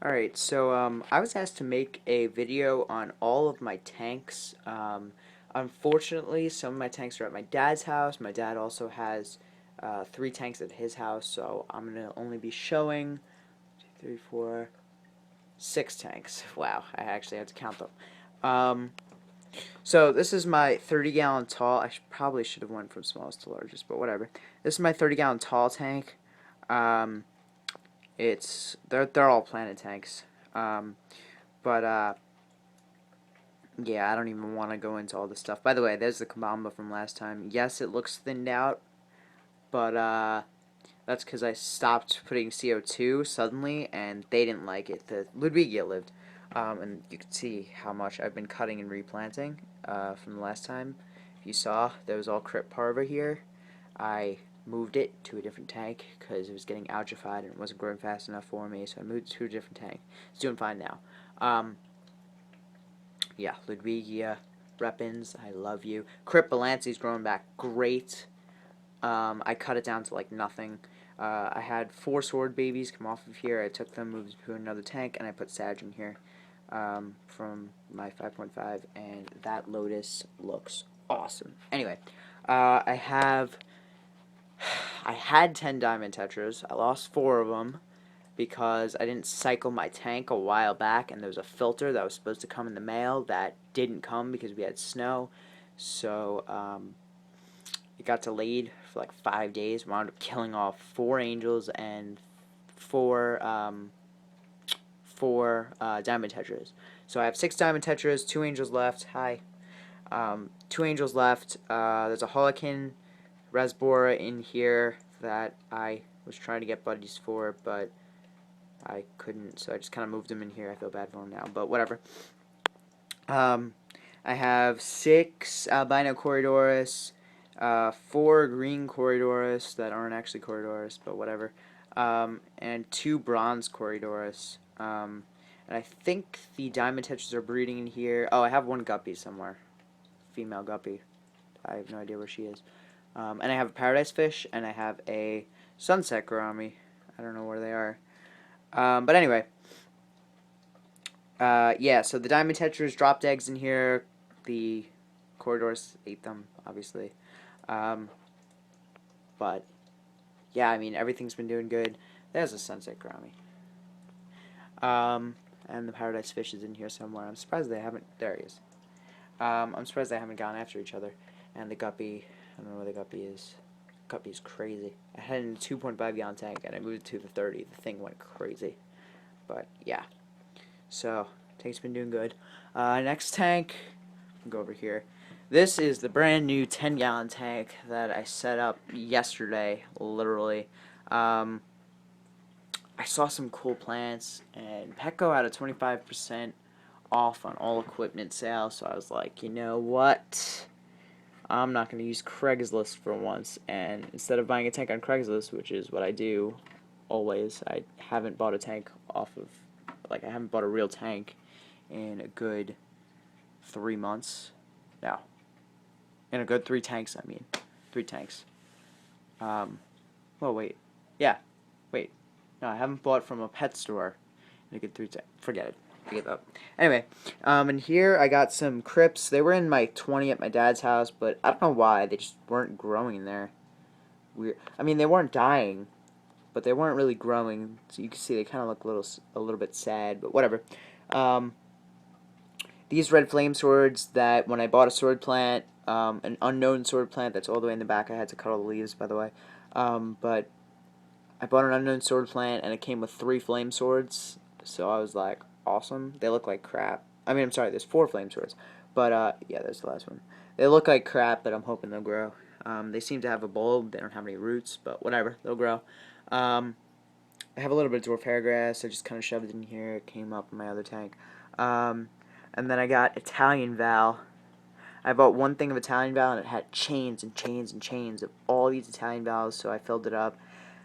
Alright, so I was asked to make a video on all of my tanks. Unfortunately, some of my tanks are at my dad's house. My dad also has 3 tanks at his house, so I'm going to only be showing 2, 3, 4, 6 tanks. Wow, I actually had to count them. So this is my 30-gallon tall. Probably should have went from smallest to largest, but whatever. This is my 30-gallon tall tank. Um, they're all Planet tanks. Um, but yeah, I don't even want to go into all this stuff. By the way, there's the Kabamba from last time. Yes, it looks thinned out, but that's because I stopped putting CO2 suddenly, and they didn't like it. The Ludwigia lived, and you can see how much I've been cutting and replanting from the last time. If you saw, there was all Crypt Parva here. I moved it to a different tank because it was getting algified and it wasn't growing fast enough for me, so I moved it to a different tank. It's doing fine now. Yeah, Ludwigia, Reppins, I love you. Crypt Balance's growing back great. I cut it down to like nothing. I had 4 sword babies come off of here. I took them, moved to another tank, and I put Sag in here from my 5.5, and that Lotus looks awesome. Anyway, I had 10 diamond tetras. I lost 4 of them because I didn't cycle my tank a while back, and there was a filter that was supposed to come in the mail that didn't come because we had snow. So it got delayed for like 5 days. Wound up killing off 4 angels and 4 diamond tetras. So I have 6 diamond tetras, 2 angels left. Hi. 2 angels left. There's a Holokin Resbora in here that I was trying to get buddies for, but I couldn't, so I just kind of moved him in here. I feel bad for him now, but whatever. I have 6 albino Corridorus, 4 green Corridorus that aren't actually Corridorus, but whatever, and 2 bronze Corridorus. And I think the diamond tetras are breeding in here. Oh, I have 1 guppy somewhere, female guppy. I have no idea where she is. And I have a paradise fish, and I have a sunset gourami. I don't know where they are. But anyway, yeah, so the diamond tetras dropped eggs in here. The corridors ate them, obviously. Um, but, yeah, I mean, everything's been doing good. There's a sunset gourami. And the paradise fish is in here somewhere. I'm surprised they haven't. There he is. I'm surprised they haven't gone after each other. And the guppy, I don't know where the guppy is. Guppy's crazy. I had it in a 2.5-gallon tank, and I moved it to the 30. The thing went crazy. But, yeah. So, tank's been doing good. Next tank, I'll go over here. This is the brand new 10-gallon tank that I set up yesterday, literally. I saw some cool plants, and Petco had a 25% off on all equipment sales, so I was like, you know what? I'm not going to use Craigslist for once, and instead of buying a tank on Craigslist, which is what I do always, I haven't bought a tank off of, like, I haven't bought a real tank in a good 3 months. No. In a good 3 tanks, I mean. 3 tanks. Well, wait. Yeah. Wait. No, I haven't bought from a pet store in a good 3 tanks. Forget it. I gave up. Anyway, and here I got some crypts. They were in my 20 at my dad's house, but I don't know why. They just weren't growing in there. Weird. I mean, they weren't dying, but they weren't really growing. So you can see they kind of look a little bit sad, but whatever. Um, these red flame swords that when I bought a sword plant, an unknown sword plant that's all the way in the back. I had to cut all the leaves, by the way. But I bought an unknown sword plant, and it came with 3 flame swords. So I was like, awesome. They look like crap. I mean, I'm sorry, there's 4 flame swords. But, yeah, there's the last one. They look like crap, but I'm hoping they'll grow. They seem to have a bulb. They don't have any roots, but whatever. They'll grow. I have a little bit of dwarf hairgrass. I just kind of shoved it in here. It came up in my other tank. And then I got Italian Val. I bought 1 thing of Italian Val, and it had chains and chains and chains of all these Italian Vals, so I filled it up.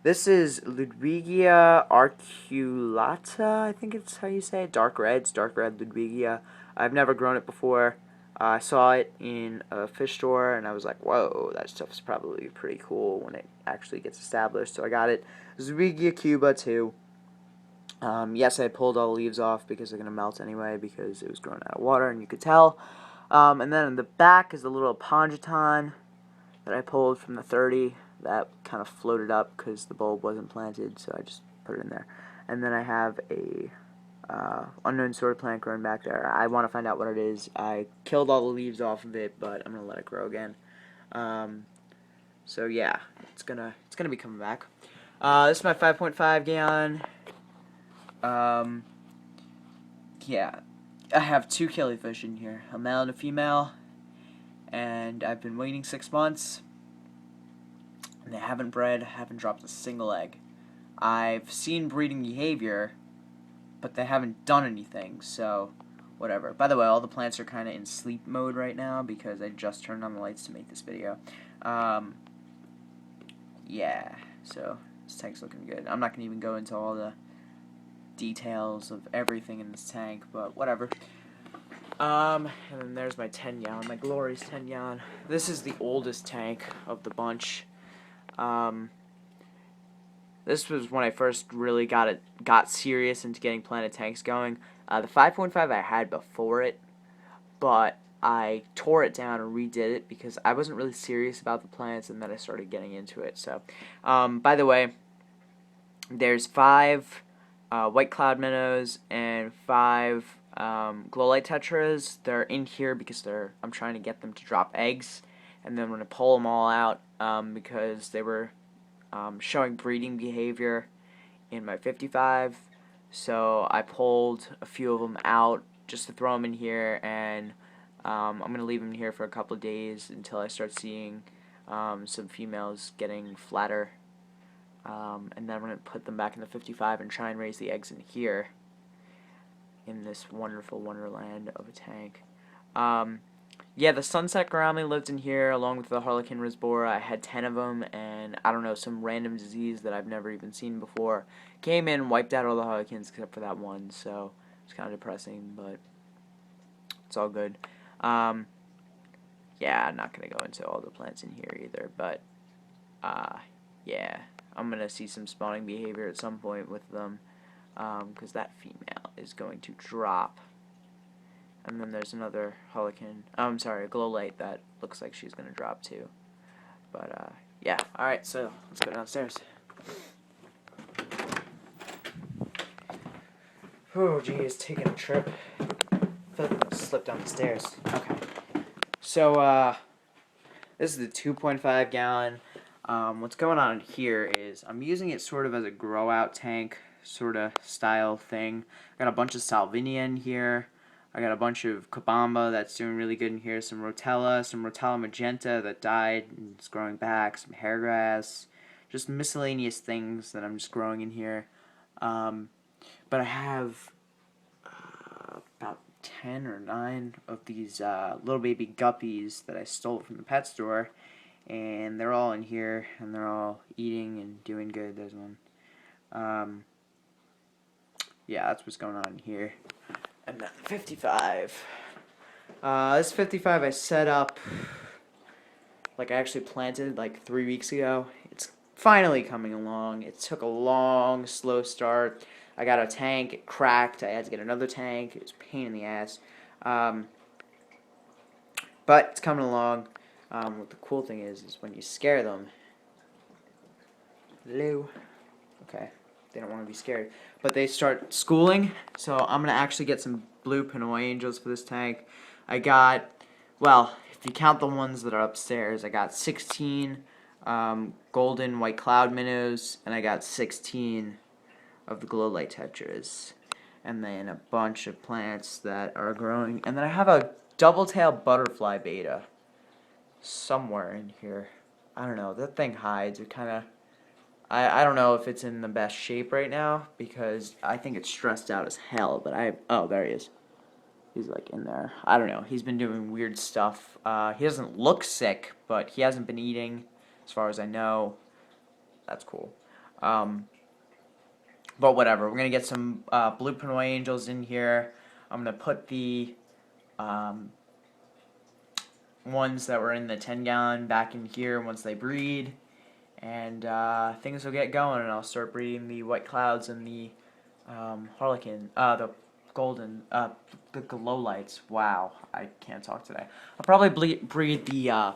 This is Ludwigia arcuata, I think it's how you say it. Dark red Ludwigia. I've never grown it before. I saw it in a fish store, and I was like, whoa, that stuff's probably pretty cool when it actually gets established. So I got it. Ludwigia Cuba, too. Yes, I pulled all the leaves off because they're going to melt anyway because it was growing out of water, and you could tell. And then in the back is a little Pongeton that I pulled from the 30 that kind of floated up because the bulb wasn't planted, so I just put it in there. And then I have a unknown sword plant growing back there. I want to find out what it is. I killed all the leaves off of it, but I'm going to let it grow again. So yeah, it's gonna be coming back. This is my 5.5 gallon. Yeah, I have 2 killifish in here, a male and a female, and I've been waiting 6 months, and they haven't bred, haven't dropped a single egg. I've seen breeding behavior, but they haven't done anything, so whatever. By the way, all the plants are kind of in sleep mode right now because I just turned on the lights to make this video. Yeah, so this tank's looking good. I'm not going to even go into all the details of everything in this tank, but whatever. And then there's my 10 gallon, my glorious 10 gallon. This is the oldest tank of the bunch. This was when I first really got serious into getting planted tanks going. The 5.5 I had before it, but I tore it down and redid it because I wasn't really serious about the plants, and then I started getting into it. So, by the way, there's 5 white cloud minnows and 5 glow light tetras. They're in here because I'm trying to get them to drop eggs, and then I'm going to pull them all out because they were showing breeding behavior in my 55. So I pulled a few of them out just to throw them in here, and I'm going to leave them here for a couple of days until I start seeing some females getting flatter. And then I'm going to put them back in the 55 and try and raise the eggs in here in this wonderful wonderland of a tank. Yeah, the sunset gourami lived in here along with the Harlequin Risbora. I had 10 of them, and I don't know, some random disease that I've never even seen before came in, wiped out all the Harlequins except for that one, so it's kind of depressing, but it's all good. Yeah, I'm not going to go into all the plants in here either, but yeah, I'm going to see some spawning behavior at some point with them because that female is going to drop. And then there's another Harlequin, a glow light that looks like she's going to drop too. But, yeah. Alright, so let's go downstairs. Oh, geez, taking a trip. I feel like I'm going to slip down the stairs. Okay. So, this is the 2.5 gallon. What's going on here is I'm using it sort of as a grow out tank sort of style thing. I got a bunch of Salvinia in here. I got a bunch of Kabamba that's doing really good in here. Some Rotella magenta that died and it's growing back. Some hair grass. Just miscellaneous things that I'm just growing in here. But I have about 10 or 9 of these little baby guppies that I stole from the pet store. And they're all in here, and they're all eating and doing good. There's one. Yeah, that's what's going on here. And then 55. This 55 I set up, like I actually planted like 3 weeks ago. It's finally coming along. It took a long, slow start. I got a tank, it cracked. I had to get another tank. It was a pain in the ass. But it's coming along. What the cool thing is when you scare them. Hello. Okay. They don't want to be scared. But they start schooling. So I'm going to actually get some blue Pinoy angels for this tank. I got, well, if you count the ones that are upstairs, I got 16 golden white cloud minnows, and I got 16 of the glow light tetras. And then a bunch of plants that are growing. And then I have a double-tail butterfly beta somewhere in here. I don't know. That thing hides. It kind of... I don't know if it's in the best shape right now because I think it's stressed out as hell. But oh, there he is. He's like in there. I don't know. He's been doing weird stuff. He doesn't look sick, but he hasn't been eating, as far as I know. That's cool. But whatever. We're gonna get some blue Pinoy angels in here. I'm gonna put the ones that were in the 10 gallon back in here once they breed. And things will get going, and I'll start breeding the white clouds and the Harlequin, the golden, the glow lights. Wow, I can't talk today. I'll probably breed the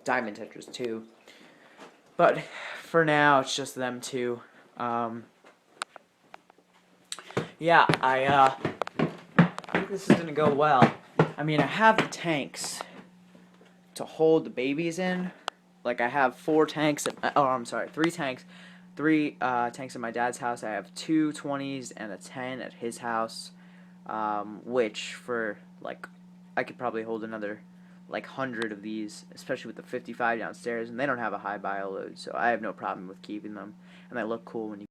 diamond tetras too. But for now, it's just them two. Yeah, I think this is gonna go well. I mean, I have the tanks to hold the babies in. Like I have 4 tanks. I'm sorry, 3 tanks. Three tanks at my dad's house. I have 2 20s and a 10 at his house. Which for like, I could probably hold another like 100 of these, especially with the 55 downstairs, and they don't have a high bio load, so I have no problem with keeping them, and they look cool when you